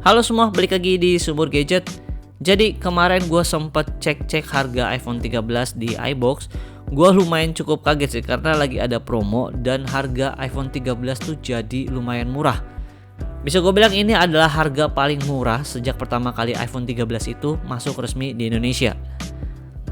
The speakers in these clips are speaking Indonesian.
Halo semua, balik lagi di Sumur Gadget. Jadi kemarin gue sempet cek harga iPhone 13 di iBox. Gue lumayan cukup kaget sih karena lagi ada promo dan harga iPhone 13 tuh jadi lumayan murah. Bisa gue bilang ini adalah harga paling murah sejak pertama kali iPhone 13 itu masuk resmi di Indonesia.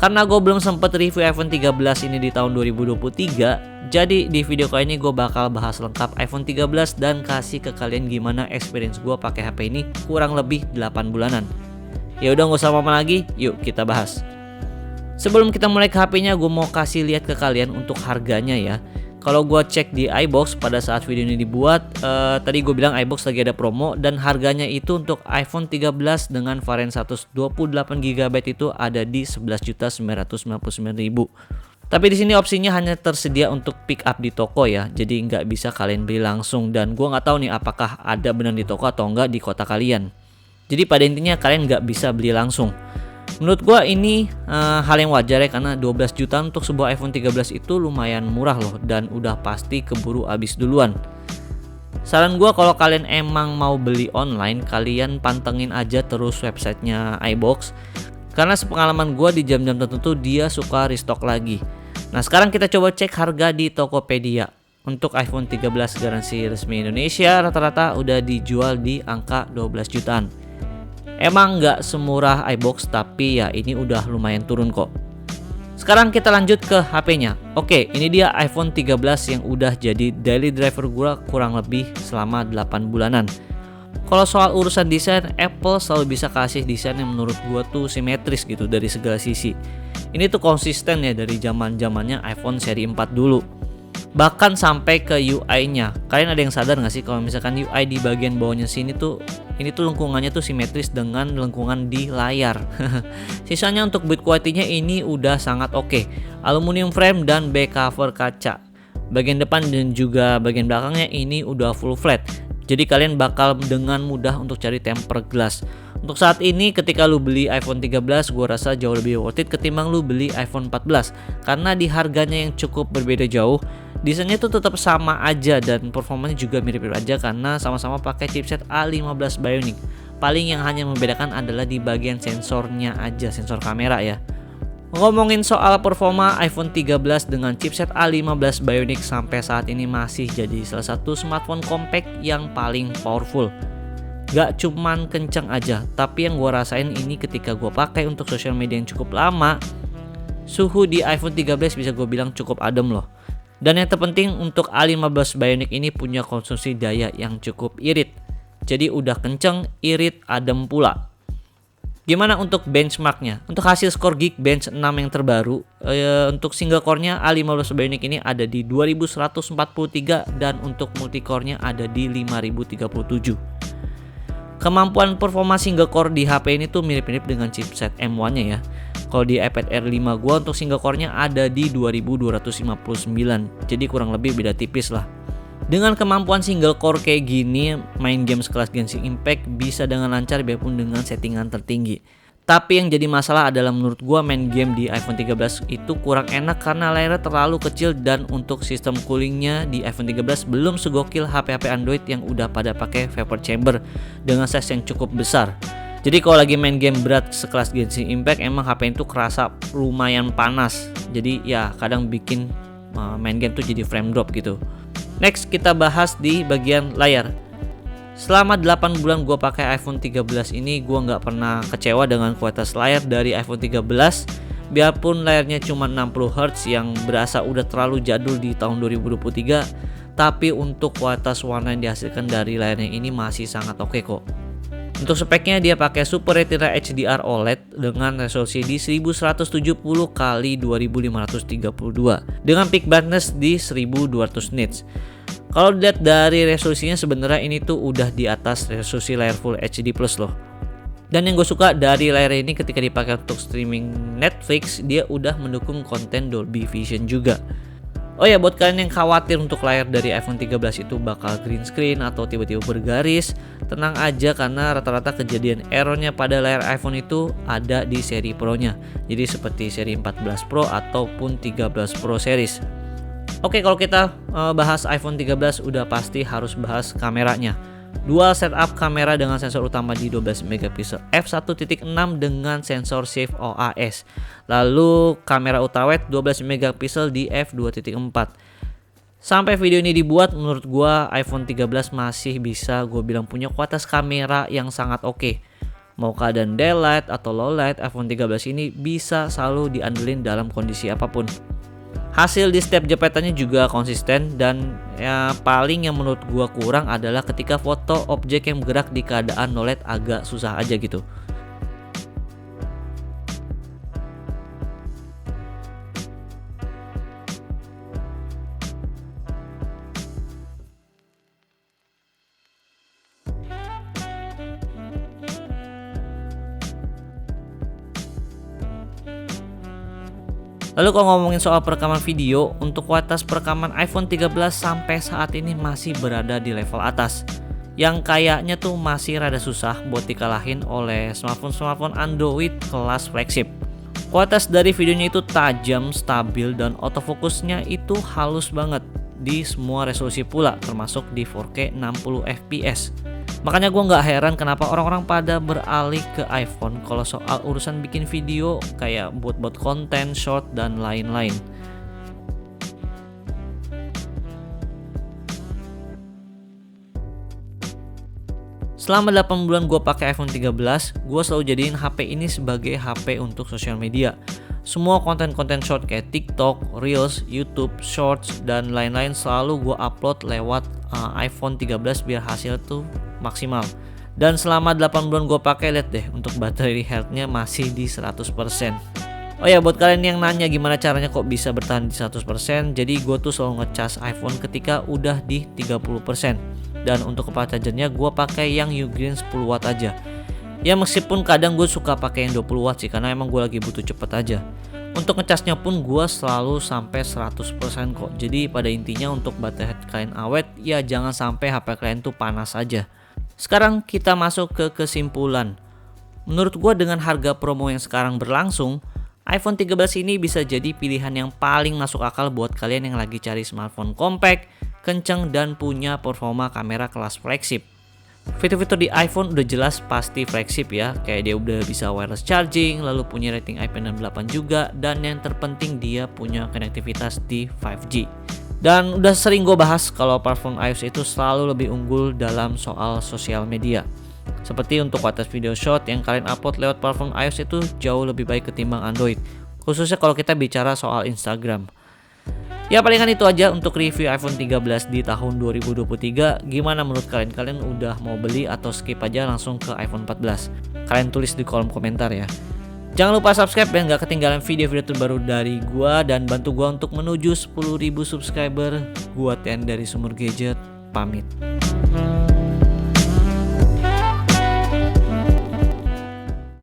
Karena gue belum sempet review iPhone 13 ini di tahun 2023, jadi di video kali ini gue bakal bahas lengkap iPhone 13 dan kasih ke kalian gimana experience gue pakai HP ini kurang lebih 8 bulanan. Ya udah nggak usah lama lagi, yuk kita bahas. Sebelum kita mulai ke HP-nya, gue mau kasih lihat ke kalian untuk harganya ya. Kalau gue cek di iBox pada saat video ini dibuat, tadi gue bilang iBox lagi ada promo dan harganya itu untuk iPhone 13 dengan varian 128GB itu ada di 11.999.000. Tapi di sini opsinya hanya tersedia untuk pick up di toko ya, jadi nggak bisa kalian beli langsung dan gue nggak tahu nih apakah ada benar di toko atau enggak di kota kalian. Jadi pada intinya kalian nggak bisa beli langsung. Menurut gue ini hal yang wajar ya, karena 12 juta untuk sebuah iPhone 13 itu lumayan murah loh dan udah pasti keburu habis duluan. Saran gue kalau kalian emang mau beli online, kalian pantengin aja terus websitenya iBox, karena sepengalaman gue di jam-jam tertentu dia suka restock lagi. Nah sekarang kita coba cek harga di Tokopedia. Untuk iPhone 13 garansi resmi Indonesia rata-rata udah dijual di angka 12 jutaan. Emang nggak semurah iBox, tapi ya ini udah lumayan turun kok. Sekarang kita lanjut ke HP-nya. Oke, ini dia iPhone 13 yang udah jadi daily driver gue kurang lebih selama 8 bulanan. Kalau soal urusan desain, Apple selalu bisa kasih desain yang menurut gue tuh simetris gitu dari segala sisi. Ini tuh konsisten ya dari zaman-zamannya iPhone seri 4 dulu. Bahkan sampai ke UI-nya. Kalian ada yang sadar nggak sih kalau misalkan UI di bagian bawahnya sini tuh, ini tuh lengkungannya tuh simetris dengan lengkungan di layar. Sisanya untuk build quality-nya ini udah sangat oke. Aluminium frame dan back cover kaca. Bagian depan dan juga bagian belakangnya ini udah full flat. Jadi kalian bakal dengan mudah untuk cari tempered glass. Untuk saat ini ketika lu beli iPhone 13, gue rasa jauh lebih worth it ketimbang lu beli iPhone 14. Karena di harganya yang cukup berbeda jauh, desainnya tuh tetap sama aja dan performanya juga mirip-mirip aja karena sama-sama pakai chipset A15 Bionic. Paling yang hanya membedakan adalah di bagian sensornya aja, sensor kamera ya. Ngomongin soal performa, iPhone 13 dengan chipset A15 Bionic sampai saat ini masih jadi salah satu smartphone compact yang paling powerful. Gak cuman kenceng aja, tapi yang gue rasain ini ketika gue pakai untuk sosial media yang cukup lama, suhu di iPhone 13 bisa gue bilang cukup adem loh. Dan yang terpenting untuk A15 Bionic ini punya konsumsi daya yang cukup irit. Jadi udah kenceng, irit, adem pula. Gimana untuk benchmarknya? Untuk hasil skor Geekbench 6 yang terbaru, untuk single core-nya A15 Bionic ini ada di 2143 dan untuk multicore-nya ada di 5037. Kemampuan performa single core di HP ini tuh mirip-mirip dengan chipset M1-nya ya. Kalau di iPad Air 5 gua untuk single core-nya ada di 2259. Jadi kurang lebih beda tipis lah. Dengan kemampuan single core kayak gini, main game sekelas Genshin Impact bisa dengan lancar biarpun dengan settingan tertinggi. Tapi yang jadi masalah adalah menurut gua main game di iPhone 13 itu kurang enak karena layarnya terlalu kecil dan untuk sistem coolingnya di iPhone 13 belum segokil HP-HP Android yang udah pada pakai vapor chamber dengan size yang cukup besar. Jadi kalau lagi main game berat sekelas Genshin Impact emang HP itu kerasa lumayan panas. Jadi ya kadang bikin main game tuh jadi frame drop gitu. Next kita bahas di bagian layar. Selama 8 bulan gue pakai iPhone 13 ini, gue nggak pernah kecewa dengan kualitas layar dari iPhone 13. Biarpun layarnya cuma 60Hz yang berasa udah terlalu jadul di tahun 2023, tapi untuk kualitas warna yang dihasilkan dari layarnya ini masih sangat oke kok. Untuk speknya dia pakai Super Retina HDR OLED dengan resolusi di 1170x2532 dengan peak brightness di 1200 nits. Kalau dilihat dari resolusinya sebenarnya ini tuh udah di atas resolusi layar Full HD Plus loh. Dan yang gue suka dari layar ini ketika dipakai untuk streaming Netflix, dia udah mendukung konten Dolby Vision juga. Oh ya, buat kalian yang khawatir untuk layar dari iPhone 13 itu bakal green screen atau tiba-tiba bergaris, tenang aja karena rata-rata kejadian errornya pada layar iPhone itu ada di seri Pro-nya. Jadi seperti seri 14 Pro ataupun 13 Pro series. Oke, kalau kita bahas iPhone 13 udah pasti harus bahas kameranya. Dual setup kamera dengan sensor utama di 12 megapiksel f1.6 dengan sensor Shift OAS. Lalu kamera ultrawide 12 megapiksel di f2.4. Sampai video ini dibuat, menurut gua iPhone 13 masih bisa gue bilang punya kualitas kamera yang sangat oke. Mau keadaan daylight atau low light, iPhone 13 ini bisa selalu diandelin dalam kondisi apapun. Hasil di setiap jepretannya juga konsisten, dan paling yang menurut gua kurang adalah ketika foto objek yang bergerak di keadaan low light agak susah aja gitu. Lalu kalau ngomongin soal perekaman video, untuk kualitas perekaman iPhone 13 sampai saat ini masih berada di level atas, yang kayaknya tuh masih rada susah buat dikalahin oleh smartphone Android kelas flagship. Kualitas dari videonya itu tajam, stabil, dan autofokusnya itu halus banget di semua resolusi pula, termasuk di 4K 60 fps. Makanya gue nggak heran kenapa orang-orang pada beralih ke iPhone kalau soal urusan bikin video kayak buat konten, short, dan lain-lain. Selama 8 bulan gue pakai iPhone 13, gue selalu jadiin HP ini sebagai HP untuk sosial media. Semua konten-konten short kayak TikTok, Reels, YouTube, Shorts, dan lain-lain selalu gue upload lewat iPhone 13 biar hasil tuh maksimal. Dan selama 8 bulan gue pakai, lihat deh, untuk battery health-nya masih di 100%. Oh ya, buat kalian yang nanya gimana caranya kok bisa bertahan di 100%, jadi gue tuh selalu ngecas iPhone ketika udah di 30%. Dan untuk kepala chargernya gue pakai yang Ugreen 10 watt aja. Ya meskipun kadang gue suka pakai yang 20 watt sih, karena emang gue lagi butuh cepet aja. Untuk ngecasnya pun gue selalu sampai 100% kok. Jadi pada intinya untuk baterai kalian awet, ya jangan sampai HP kalian tuh panas aja. Sekarang kita masuk ke kesimpulan. Menurut gue dengan harga promo yang sekarang berlangsung, iPhone 13 ini bisa jadi pilihan yang paling masuk akal buat kalian yang lagi cari smartphone compact, kenceng, dan punya performa kamera kelas flagship. Fitur-fitur di iPhone udah jelas pasti flagship ya, kayak dia udah bisa wireless charging, lalu punya rating IP68 juga, dan yang terpenting dia punya konektivitas di 5G. Dan udah sering gue bahas kalau platform iOS itu selalu lebih unggul dalam soal sosial media. Seperti untuk kualitas video short yang kalian upload lewat platform iOS itu jauh lebih baik ketimbang Android, khususnya kalau kita bicara soal Instagram. Ya palingan itu aja untuk review iPhone 13 di tahun 2023. Gimana menurut kalian? Kalian udah mau beli atau skip aja langsung ke iPhone 14? Kalian tulis di kolom komentar ya. Jangan lupa subscribe dan gak ketinggalan video-video terbaru dari gua, dan bantu gua untuk menuju 10.000 subscriber. Gua Tian dari Sumur Gadget, pamit.